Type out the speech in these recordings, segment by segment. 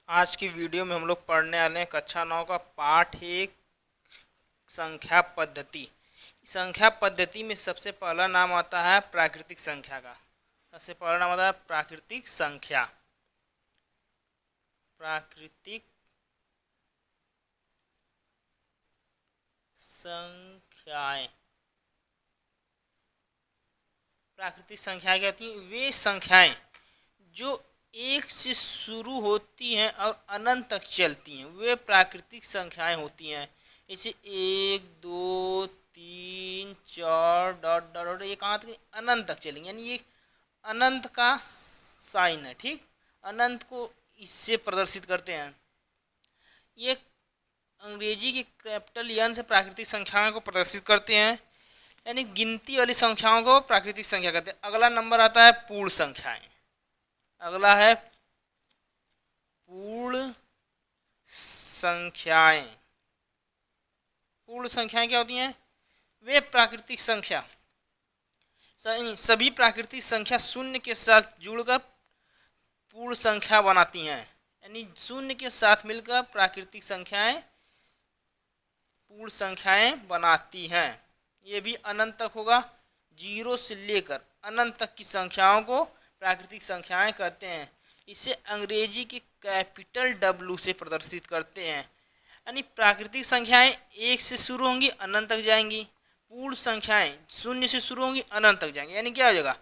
आज की वीडियो में हम लोग पढ़ने वाले हैं कक्षा 9 का पाठ एक संख्या पद्धति। संख्या पद्धति में सबसे पहला नाम आता है प्राकृतिक संख्या का। सबसे पहला नाम आता है प्राकृतिक संख्या। प्राकृतिक संख्याएं। प्राकृतिक संख्याएं क्या होती हैं? वे संख्याएं जो एक से शुरू होती हैं और अनंत तक चलती हैं, वे प्राकृतिक संख्याएं होती हैं। जैसे एक, दो, तीन, चार, डॉट डॉट डॉट, ये कहाँ तक? अनंत तक चलेंगे, यानी ये अनंत का साइन है। ठीक, अनंत को इससे प्रदर्शित करते हैं। ये अंग्रेजी के कैपिटल एन से प्राकृतिक संख्याओं को प्रदर्शित करते हैं, यानी गिनती वाली संख्याओं को प्राकृतिक संख्या कहते हैं। अगला नंबर आता है पूर्ण संख्याएं। अगला है पूर्ण संख्याएं। पूर्ण संख्याएं क्या होती हैं? वे प्राकृतिक संख्या, सभी प्राकृतिक संख्या शून्य के साथ जुड़कर पूर्ण संख्या बनाती हैं। यानी शून्य के साथ मिलकर प्राकृतिक संख्याएं पूर्ण संख्याएं बनाती हैं। ये भी अनंत तक होगा। जीरो से लेकर अनंत तक की संख्याओं को प्राकृतिक संख्याएं कहते हैं। इसे अंग्रेजी के कैपिटल डब्ल्यू से प्रदर्शित करते हैं। यानी प्राकृतिक संख्याएं एक से शुरू होंगी, अनंत तक जाएंगी। पूर्ण संख्याएं शून्य से शुरू होंगी, अनंत तक जाएंगी। यानी क्या हो जाएगा?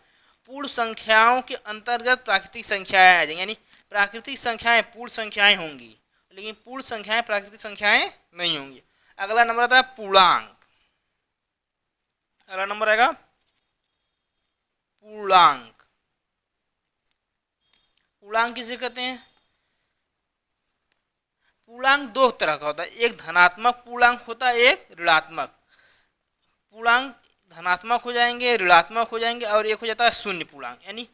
पूर्ण संख्याओं के अंतर्गत प्राकृतिक संख्याएं आ जाएंगी। यानी प्राकृतिक संख्याएं पूर्ण संख्याएं होंगी, लेकिन पूर्ण संख्याएं प्राकृतिक संख्याएं नहीं होंगी। अगला नंबर आता है पूर्णांक। अगला नंबर आएगा पूर्णांक। पूर्णांक किसे कहते हैं? पूर्णांक दो तरह का होता है, एक धनात्मक पूर्णांक होता है, एक ऋणात्मक। पूर्णांक धनात्मक हो जाएंगे, ऋणात्मक हो जाएंगे, और एक हो जाता है शून्य पूर्णांक। यानी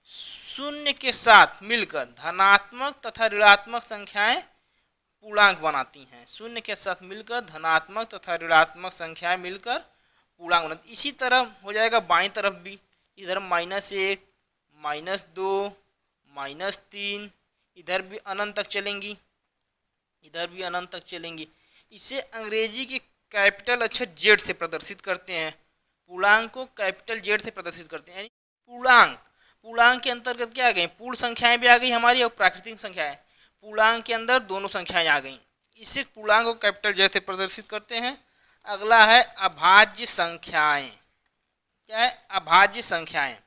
शून्य के साथ मिलकर धनात्मक तथा ऋणात्मक संख्याएं पूर्णांक बनाती हैं। शून्य के साथ मिलकर धनात्मक तथा ऋणात्मक संख्याएं मिलकर पूर्णांक बनाती। इसी तरह हो जाएगा बाईं तरफ भी। इधर -1, -2, -3, इधर भी अनंत तक चलेंगी, इधर भी अनंत तक चलेंगी। इसे अंग्रेजी के कैपिटल अक्षर जेड से प्रदर्शित करते हैं। पूर्णांक को कैपिटल जेड से प्रदर्शित करते हैं। यानी पूर्णांक, पूर्णांक के अंतर्गत क्या आ गई? पूर्ण संख्याएं भी आ गई हमारी और प्राकृतिक संख्याएं। पूर्णांक के अंदर दोनों संख्याएं आ गई। इसे पूर्णांक को कैपिटल जेड से प्रदर्शित करते हैं। अगला है अभाज्य संख्याएं। क्या है? अभाज्य संख्याएं।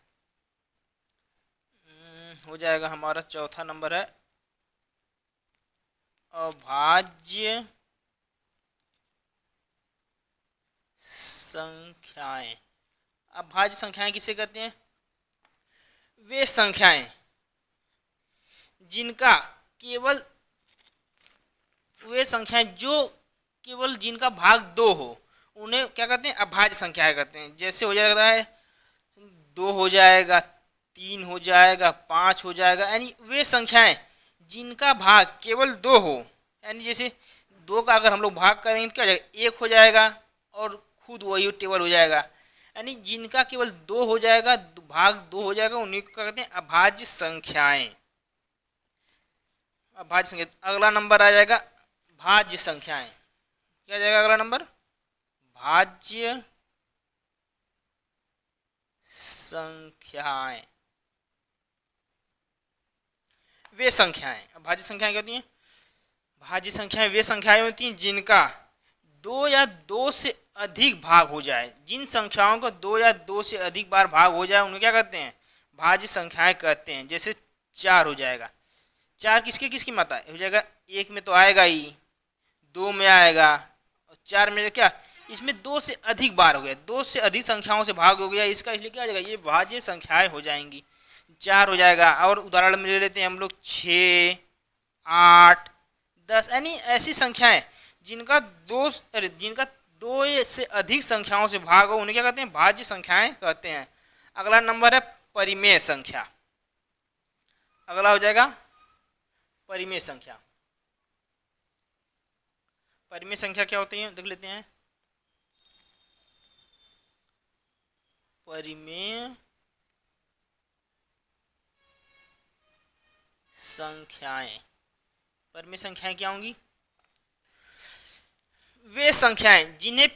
हो जाएगा हमारा चौथा नंबर है अभाज्य संख्याएं। अभाज्य संख्याएं किसे कहते हैं? वे संख्याएं जिनका केवल वे संख्याएं जो केवल जिनका भाग दो हो, उन्हें क्या कहते हैं? अभाज्य संख्याएं कहते हैं। जैसे हो जाएगा है 2 हो जाएगा, 3 हो जाएगा, 5 हो जाएगा। यानी वे संख्याएं जिनका भाग केवल 2 हो, यानी जैसे 2 का अगर हम लोग भाग करेंगे तो क्या हो जाएगा? 1 हो जाएगा और खुद वही टेबल हो जाएगा। यानी जिनका केवल 2 हो जाएगा, भाग 2 हो जाएगा, उन्हीं को क्या कहते हैं? अभाज्य संख्याएं। अभाज्य संख्या। अगला नंबर आ जाएगा भाज्य संख्याएं। क्या जाएगा अगला नंबर? भाज्य संख्याएं। वे संख्याएं। भाज्य संख्याएं क्या होती हैं? भाज्य संख्याएं वे संख्याएं होती हैं जिनका 2 या 2 से अधिक भाग हो जाए। जिन संख्याओं को 2 या 2 से अधिक बार भाग हो जाए उन्हें क्या कहते हैं? भाज्य संख्याएं कहते हैं। जैसे 4 हो जाएगा। 4 किसकी किसकी मात्रा हो जाएगा? 1 में तो आएगा ही, 2 में आएगा, और 4 में क्या? इसमें 2 से अधिक बार हो गया, 2 से अधिक संख्याओं से भाग हो गया, इसका इसलिए क्या हो जाएगा? ये भाज्य संख्याएं हो जाएंगी। 4 हो जाएगा। और उदाहरण में ले लेते हैं हम लोग 6, 8, 10। यानी ऐसी संख्याएं जिनका जिनका 2 से अधिक संख्याओं से भाग हो, उन्हें क्या कहते हैं? भाज्य संख्याएं कहते हैं। अगला नंबर है परिमेय संख्या। अगला हो जाएगा परिमेय संख्या। परिमेय संख्या क्या होती है देख लेते हैं। परिमेय संख्याएं परिमेय संख्याएं क्या होंगी? वे संख्याएं जिन्हें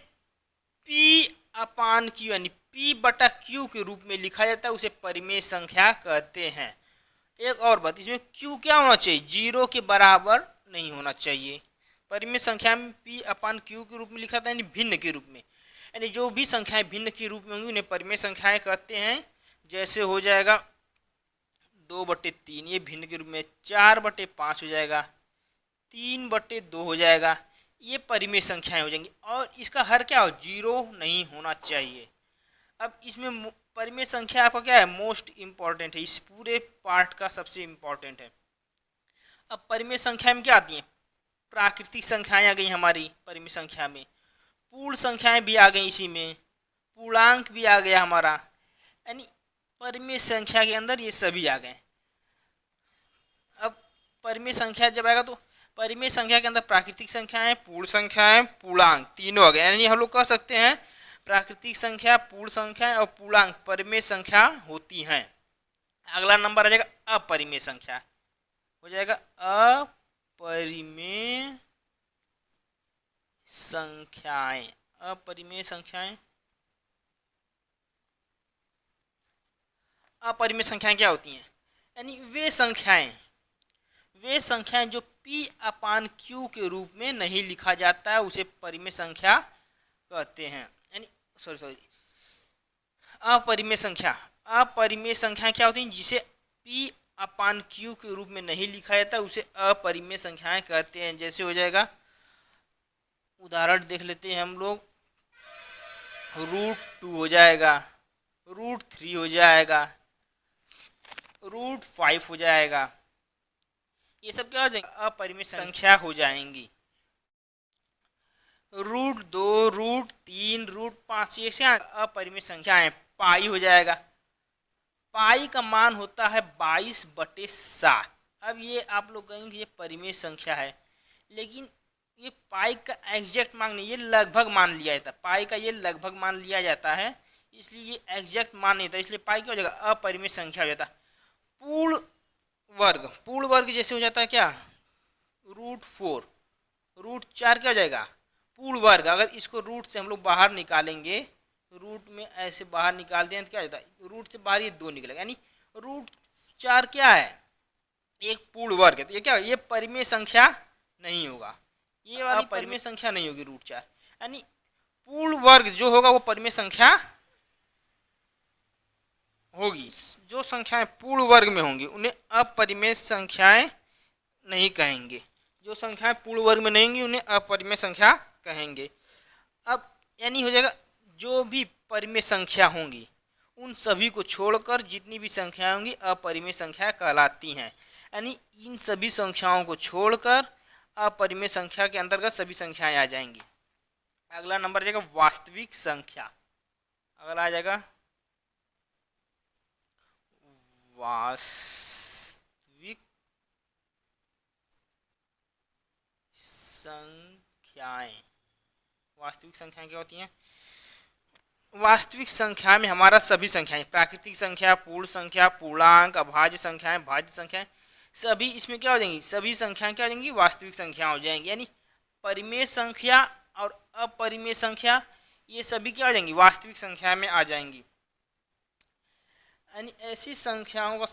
P अपान क्यू यानी P बटा Q के रूप में लिखा जाता है उसे परिमेय संख्या कहते हैं। एक और बात, इसमें Q क्या होना चाहिए? 0 के बराबर नहीं होना चाहिए। परिमेय संख्या में P अपान Q के रूप में लिखा था यानी भिन्न के रूप में, यानी जो भी संख्याएं भिन्न के रूप में होंगी उन्हें परिमेय संख्याएं कहते हैं। जैसे हो जाएगा 2/3, ये भिन्न के रूप में 4/5 हो जाएगा, 3/2 हो जाएगा, ये परिमेय संख्याएं हो जाएंगी। और इसका हर क्या हो? 0 नहीं होना चाहिए। अब इसमें परिमेय संख्या आपका क्या है? मोस्ट इम्पॉर्टेंट है, इस पूरे पार्ट का सबसे इम्पॉर्टेंट है। अब परिमेय संख्या में क्या आती हैं? प्राकृतिक संख्याएं आ गई हमारी परिमेय संख्या में, पूर्ण संख्याएं भी आ गई इसी में, पूर्णांक भी आ गया हमारा, यानी परिमेय संख्या के अंदर ये सभी आ गए। अब परिमेय संख्या जब आएगा तो परिमेय संख्या के अंदर प्राकृतिक संख्याएं, पूर्ण संख्याएं, पूर्णांक तीनों आ गए, यानी हम लोग कह सकते हैं प्राकृतिक संख्या, पूर्ण संख्या और पूर्णांक परिमेय संख्या होती हैं। अगला नंबर आ जाएगा अपरिमेय संख्या, हो जाएगा अपरिमेय संख्याएं। अपरिमेय संख्याएं, अपरिमेय संख्याएं क्या होती हैं? यानी वे संख्याएं जो P अपान Q के रूप में नहीं लिखा जाता है उसे परिमेय संख्या कहते हैं। यानी सॉरी अपरिमेय संख्या क्या होती हैं? जिसे P अपान Q के रूप में नहीं लिखा जाता उसे अपरिमेय संख्याएं कहते हैं। जैसे हो जाएगा, उदाहरण देख लेते हैं हम लोग, √2 हो जाएगा, √3 हो जाएगा, √5 हो जाएगा, ये सब क्या हो जाएंगे? अपरिमेय संख्या हो जाएंगी। √2, √3, √5 ये से अपरिमेय संख्याएं। पाई हो जाएगा, पाई का मान होता है 22/7। अब ये आप लोग कहेंगे ये परिमेय संख्या है, लेकिन ये पाई का एग्जैक्ट मान नहीं, ये लगभग मान लिया जाता है। पाई का ये लगभग मान लिया जाता है, इसलिए ये एग्जैक्ट मान नहीं होता, इसलिए पाई क्या हो जाएगा? अपरिमेय संख्या हो जाता है। पूर्ण वर्ग जैसे हो जाता है क्या? √4, √4 क्या हो जाएगा? पूर्ण वर्ग। अगर इसको रूट से हम लोग बाहर निकालेंगे, रूट में ऐसे बाहर निकालते हैं तो क्या हो जाता है? रूट से बाहर ये 2 निकलेगा, यानी √4 क्या है? एक पूर्ण वर्ग है। तो ये क्या, ये परिमेय संख्या नहीं होगा, ये वाली परिमेय संख्या नहीं होगी √4। यानी पूर्ण वर्ग जो होगा वो परिमेय संख्या होगी। जो संख्याएं पूर्ण वर्ग में होंगी उन्हें अपरिमेय संख्याएं नहीं कहेंगे, जो संख्याएं पूर्ण वर्ग में नहीं होंगी उन्हें अपरिमेय संख्या कहेंगे। अब यानी हो जाएगा, जो भी परिमेय संख्या होंगी उन सभी को छोड़कर जितनी भी संख्याएं होंगी अपरिमेय संख्या कहलाती हैं। यानी इन सभी संख्याओं को छोड़कर अपरिमेय संख्या के अंतर्गत सभी संख्याएं आ जाएंगी। अगला नंबर आ जाएगा वास्तविक संख्या। अगला आ जाएगा वास्तविक संख्याएं। वास्तविक संख्याएं क्या होती हैं? वास्तविक संख्या में हमारा सभी संख्याएं, प्राकृतिक संख्या, पूर्ण संख्या, पूर्णांक, अभाज्य संख्याएं, भाज्य संख्याएं, सभी इसमें क्या हो जाएंगी? सभी संख्याएं क्या हो जाएंगी? वास्तविक संख्या हो जाएंगी। यानी परिमेय संख्या और अपरिमेय संख्या ये सभी क्या हो जाएंगी? वास्तविक संख्या में आ जाएंगी। यानी ऐसी संख्याओं का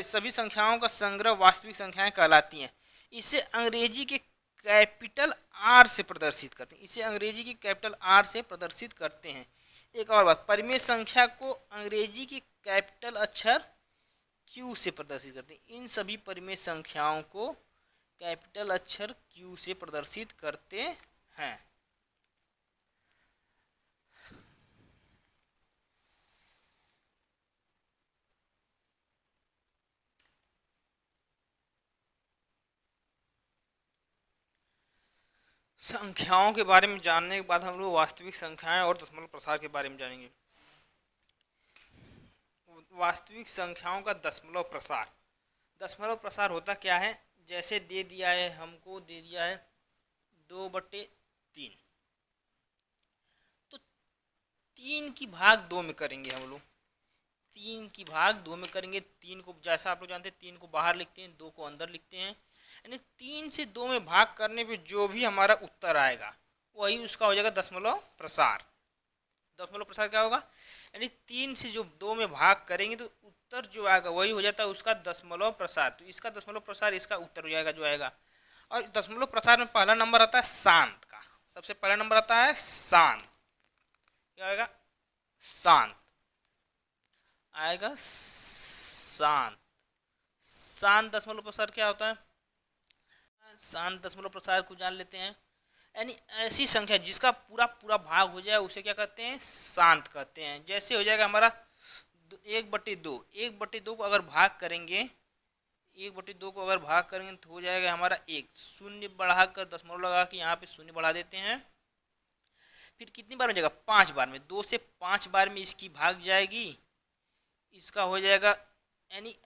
सभी संख्याओं का संग्रह वास्तविक संख्याएं कहलाती हैं। इसे अंग्रेजी के कैपिटल R से प्रदर्शित करते हैं, इसे अंग्रेजी की कैपिटल R से प्रदर्शित करते हैं। एक और बात, परिमेय संख्या को अंग्रेजी की कैपिटल अक्षर Q से प्रदर्शित करते हैं। इन सभी परिमेय संख्याओं को कैपिटल अक्षर Q से प्रदर्शित करते हैं। संख्याओं के बारे में जानने के बाद हम लोग वास्तविक संख्याएं और दशमलव प्रसार के बारे में जानेंगे। वास्तविक संख्याओं का दशमलव प्रसार। दशमलव प्रसार होता क्या है? जैसे दे दिया है, हमको दे दिया है 2/3, तो 3 की भाग 2 में करेंगे हम लोग, 3 की भाग 2 में करेंगे। 3 को जैसा आप लोग जानते हैं 3 को बाहर लिखते हैं, 2 को अंदर लिखते हैं। यानी 3 से 2 में भाग करने पे जो भी हमारा उत्तर आएगा वही उसका हो जाएगा दशमलव प्रसार। दशमलव प्रसार क्या होगा, यानी 3 से जो 2 में भाग करेंगे तो उत्तर जो आएगा वही हो जाता है उसका दशमलव प्रसार। तो इसका दशमलव प्रसार इसका उत्तर हो जाएगा जो आएगा। और दशमलव प्रसार में पहला नंबर आता है शांत का, सबसे पहला नंबर आता है शांत। क्या आएगा, शांत आएगा, शांत। शांत दशमलव प्रसार क्या होता है, शांत दशमलव प्रसार को जान लेते हैं। यानी ऐसी संख्या जिसका पूरा पूरा भाग हो जाए उसे क्या कहते हैं, शांत कहते हैं। जैसे हो जाएगा हमारा 1/2, 1/2 को अगर भाग करेंगे, 1/2 को अगर भाग करेंगे तो हो जाएगा हमारा 1। शून्य बढ़ा कर दशमलव लगा के यहाँ पे शून्य बढ़ा देते हैं। फिर कितनी बार हो जाएगा, 5 बार में, 2 से 5 बार में इसकी भाग जाएगी, इसका हो जाएगा, यानी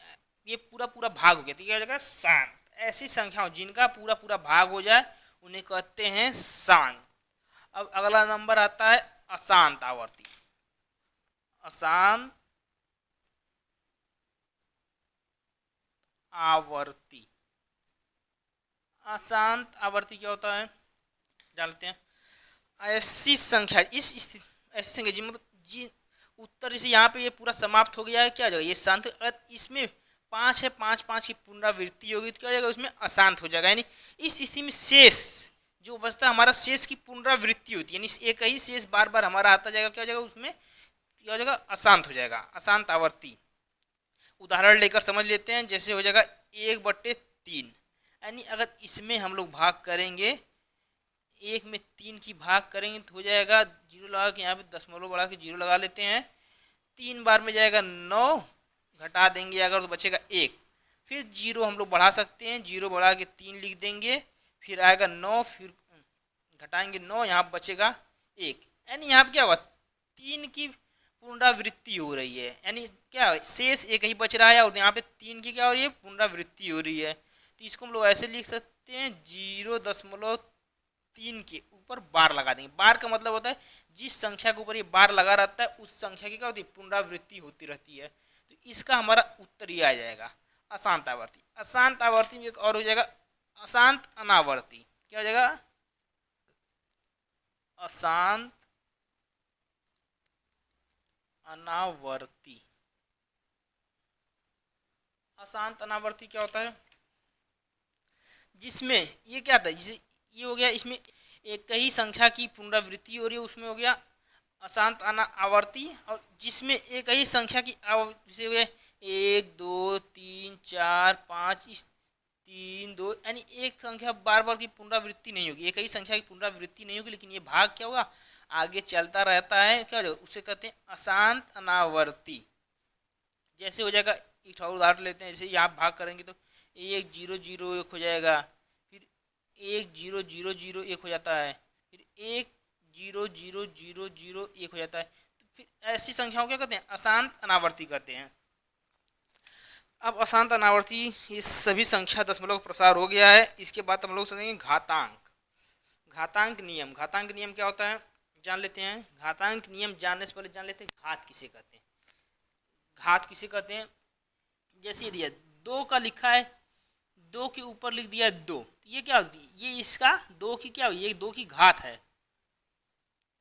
ये पूरा पूरा भाग हो गया तो क्या हो जाएगा शांत। ऐसी संख्याओं जिनका पूरा पूरा भाग हो जाए उन्हें कहते हैं शांत। अब अगला नंबर आता है अशांत आवर्ती। अशांत आवर्ती, अशांत आवर्ती क्या होता है जान लेते हैं। ऐसी संख्या, ऐसी संख्या जी मतलब जी उत्तर जैसे यहाँ पे ये पूरा समाप्त हो गया है, क्या हो जाएगा ये शांत। अगर इसमें 5 है, 5 की पुनरावृत्ति होगी तो क्या हो जाएगा उसमें अशांत हो जाएगा। यानी इस स्थिति में शेष जो बचता है हमारा, शेष की पुनरावृत्ति होती है, यानी एक ही शेष बार बार हमारा आता जाएगा, क्या हो जाएगा उसमें, क्या हो जाएगा अशांत हो जाएगा, अशांत आवर्ती। उदाहरण लेकर समझ लेते हैं, जैसे हो जाएगा 1/3। यानी अगर इसमें हम लोग भाग करेंगे, 1 में 3 की भाग करेंगे तो हो जाएगा, जीरो लगा के यहाँ पे दशमलव बढ़ा के जीरो लगा लेते हैं, 3 बार में जाएगा 9, घटा देंगे अगर तो बचेगा 1। फिर जीरो हम लोग बढ़ा सकते हैं, जीरो बढ़ा के 3 लिख देंगे, फिर आएगा 9, फिर घटाएंगे 9, यहाँ बचेगा 1। यानी यहाँ पे क्या होगा, 3 की पुनरावृत्ति हो रही है, यानी क्या शेष एक ही बच रहा है और यहाँ पे 3 की क्या हो रही है, पुनरावृत्ति हो रही है। तो इसको हम लोग ऐसे लिख सकते हैं, 0.3 के ऊपर बार लगा देंगे। बार का मतलब होता है जिस संख्या के ऊपर ये बार लगा रहता है उस संख्या की क्या होती है, पुनरावृत्ति होती रहती है। तो इसका हमारा उत्तर ये आ जाएगा अशांत आवर्ती। अशांत आवर्ती में एक और हो जाएगा अशांत अनावर्ती। क्या हो जाएगा, अशांत अनावर्ती। अशांत अनावर्ती क्या होता है, जिसमें ये क्या था, जैसे ये हो गया, इसमें एक ही संख्या की पुनरावृत्ति हो रही है, उसमें हो गया अशांत आवर्ती। और जिसमें एक ही संख्या की जैसे हुए 1 2 3 4 5, इस 3 2, यानी एक संख्या बार बार की पुनरावृत्ति नहीं होगी, एक ही संख्या की पुनरावृत्ति नहीं होगी, लेकिन ये भाग क्या होगा आगे चलता रहता है, क्या हो उसे कहते हैं अशांत अनावर्ती। जैसे हो जाएगा, एक और उदाहरण लेते हैं, जैसे यहाँ भाग करेंगे तो 1 0 0 1 हो जाएगा, फिर 1 0 0 0 1 हो जाता है, फिर 1 0 0 0 0 1 हो जाता है। तो फिर ऐसी संख्याओं क्या कहते हैं, अशांत अनावर्ती कहते हैं। अब अशांत अनावर्ती ये सभी संख्या दशमलव का प्रसार हो गया है। इसके बाद हम लोग समझेंगे घातांक। घातांक नियम, घातांक नियम क्या होता है जान लेते हैं। घातांक नियम जानने से पहले जान लेते हैं घात किसे कहते हैं। घात किसे कहते हैं, जैसे दिया 2 का लिखा है, 2 के ऊपर लिख दिया है 2, ये क्या होगी, ये इसका 2 की क्या होगी, ये 2 की घात है।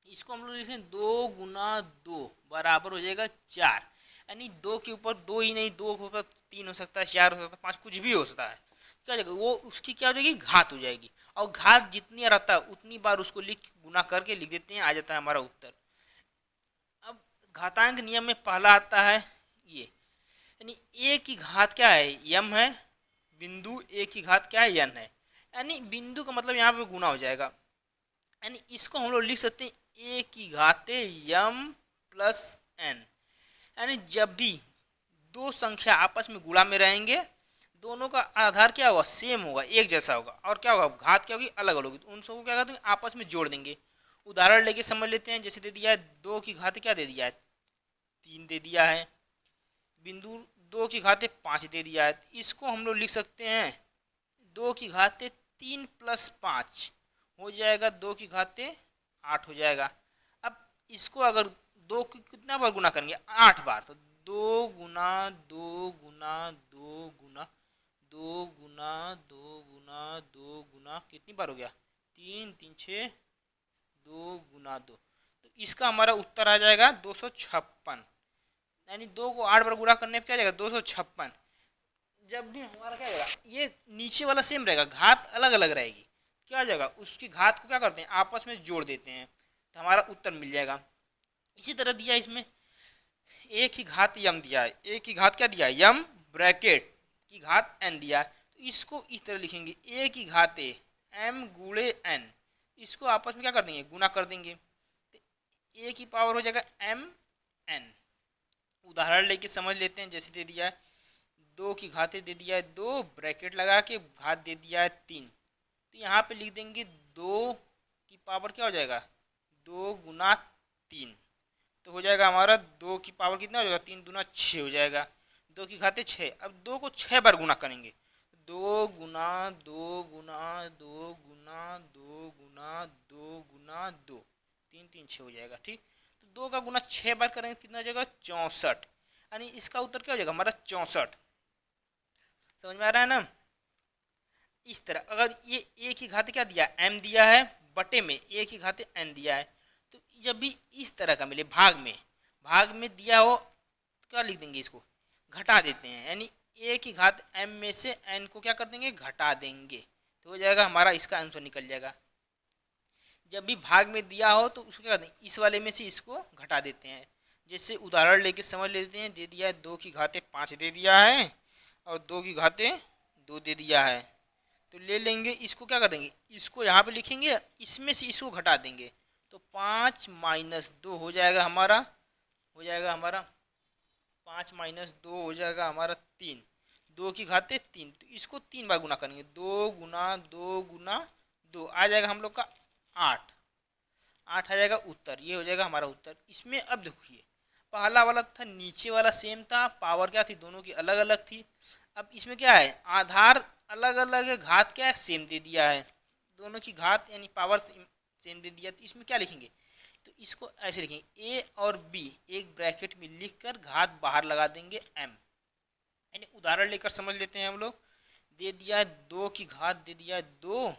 इसको हम लोग लिखते हैं 2 गुना 2 बराबर हो जाएगा 4। यानी 2 के ऊपर 2 ही नहीं, 2 के ऊपर 3 हो सकता है, 4 हो सकता है, 5 कुछ भी हो सकता है, क्या हो जाएगा वो उसकी क्या हो जाएगी घात हो जाएगी। और घात जितनी रहता है उतनी बार उसको गुना करके लिख देते हैं, आ जाता है हमारा उत्तर। अब घातांक नियम में पहला आता है ये, यानी a की घात क्या है, m है, बिंदु a की घात क्या है, n है। यानी बिंदु का मतलब यहाँ पे गुना हो जाएगा, यानी इसको हम लोग लिख सकते हैं a की घाते m प्लस n। यानी जब भी दो संख्या आपस में गुणा में रहेंगे, दोनों का आधार क्या होगा, सेम होगा, एक जैसा होगा, और क्या होगा घात क्या होगी, अलग अलग होगी, तो उन सबको क्या करते हैं आपस में जोड़ देंगे। उदाहरण लेके समझ लेते हैं, जैसे दे दिया है 2 की घात क्या दे दिया है, 3 दे दिया है, बिंदु 2 की घाते 5 दे दिया है। इसको हम लोग लिख सकते हैं 2 की घाते 3 प्लस 5 हो जाएगा, 2 की घाते 8 हो जाएगा। अब इसको अगर 2 की कितना बार गुना करेंगे, 8 बार, तो 2 गुना 2 गुना 2 गुना दो गुना कितनी बार हो गया, 3 3 6, 2 गुना 2, तो इसका हमारा उत्तर आ जाएगा 256, यानी 2 को 8 बार गुणा करने पे क्या जाएगा 256। जब भी हमारा क्या जाएगा, ये नीचे वाला सेम रहेगा, घात अलग अलग रहेगी, क्या आ जाएगा उसकी घात को क्या करते हैं आपस में जोड़ देते हैं, तो हमारा उत्तर मिल जाएगा। इसी तरह दिया इसमें a की घात यम दिया है, a की घात क्या दिया है यम ब्रैकेट की घात n दिया है, तो इसको इस तरह लिखेंगे a की घात m गुणे n, इसको आपस में क्या कर देंगे गुना कर देंगे, तो a की पावर हो जाएगा m n। उदाहरण लेके समझ लेते हैं, जैसे दे दिया है 2 की घात दे दिया है 2, ब्रैकेट लगा के घात दे दिया है 3, तो यहाँ पे लिख देंगे 2 की पावर क्या हो जाएगा 2 गुना 3, तो हो जाएगा हमारा 2 की पावर कितना हो जाएगा 3 दूना 6 हो जाएगा, 2 की घाते 6, अब 2 को 6 बार गुना करेंगे, 2 गुना 2 गुना 2 गुना 2 गुना 2 गुना 2, 3 3 6 हो जाएगा। ठीक, तो 2 का गुना 6 बार करेंगे कितना हो जाएगा 64, यानी इसका उत्तर क्या हो जाएगा हमारा 64। समझ में आ रहा है ना। इस तरह अगर ये a की घात क्या दिया m दिया है बटे में a की घात n दिया है, तो जब भी इस तरह का मिले भाग में दिया हो तो क्या लिख देंगे इसको घटा देते हैं, यानी a की घात m में से n को क्या कर देंगे घटा देंगे, तो हो जाएगा हमारा इसका आंसर निकल जाएगा। जब भी भाग में दिया हो तो उसको क्या करते हैं इस वाले में से इसको घटा देते हैं, जैसे उदाहरण लेके समझ लेते हैं। दे दिया है 2 की घाते 5 दे दिया है और 2 की घाते 2 दे दिया है, तो ले लेंगे इसको क्या कर देंगे इसको यहाँ पे लिखेंगे, इसमें से इसको घटा देंगे, तो 5 माइनस 2 हो जाएगा हमारा 5 माइनस 2 हो जाएगा हमारा 3, 2 की घाते 3, तो इसको 3 बार गुना करेंगे, 2 गुना 2 गुना 2 आ जाएगा हम लोग का 8 आ जाएगा उत्तर, ये हो जाएगा हमारा उत्तर। इसमें अब देखिए पहला वाला था नीचे वाला सेम था, पावर क्या थी दोनों की अलग अलग थी, अब इसमें क्या है आधार अलग अलग है, घात क्या है सेम दे दिया है, दोनों की घात यानी पावर सेम दे दिया, तो इसमें क्या लिखेंगे तो इसको ऐसे लिखेंगे a और b एक ब्रैकेट में लिखकर घात बाहर लगा देंगे m, यानी उदाहरण लेकर समझ लेते हैं हम लोग। दे दिया है 2 की घात दे दिया है 2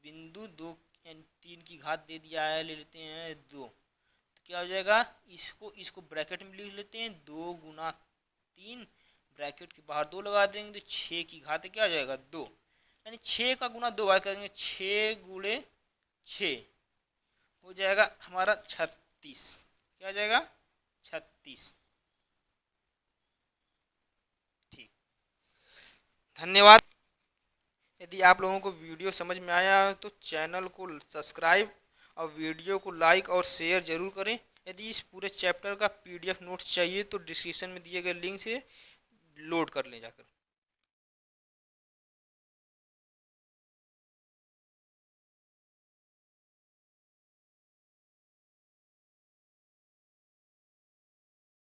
बिंदु 2 यानी 3 की घात दे दिया है ले लेते हैं 2, तो क्या हो जाएगा इसको ब्रैकेट में लिख लेते हैं 2 गुना 3 ब्रैकेट के बाहर 2 लगा देंगे, तो 6 की घात क्या हो जाएगा 2, यानी 6 का गुना 2 बार करेंगे 6 गुणे 6 हो जाएगा हमारा 36, क्या हो जाएगा 36। ठीक, धन्यवाद। यदि आप लोगों को वीडियो समझ में आया तो चैनल को सब्सक्राइब और वीडियो को लाइक और शेयर जरूर करें। यदि इस पूरे चैप्टर का PDF नोट्स चाहिए तो डिस्क्रिप्शन में दिए गए लिंक से लोड कर लें जाकर।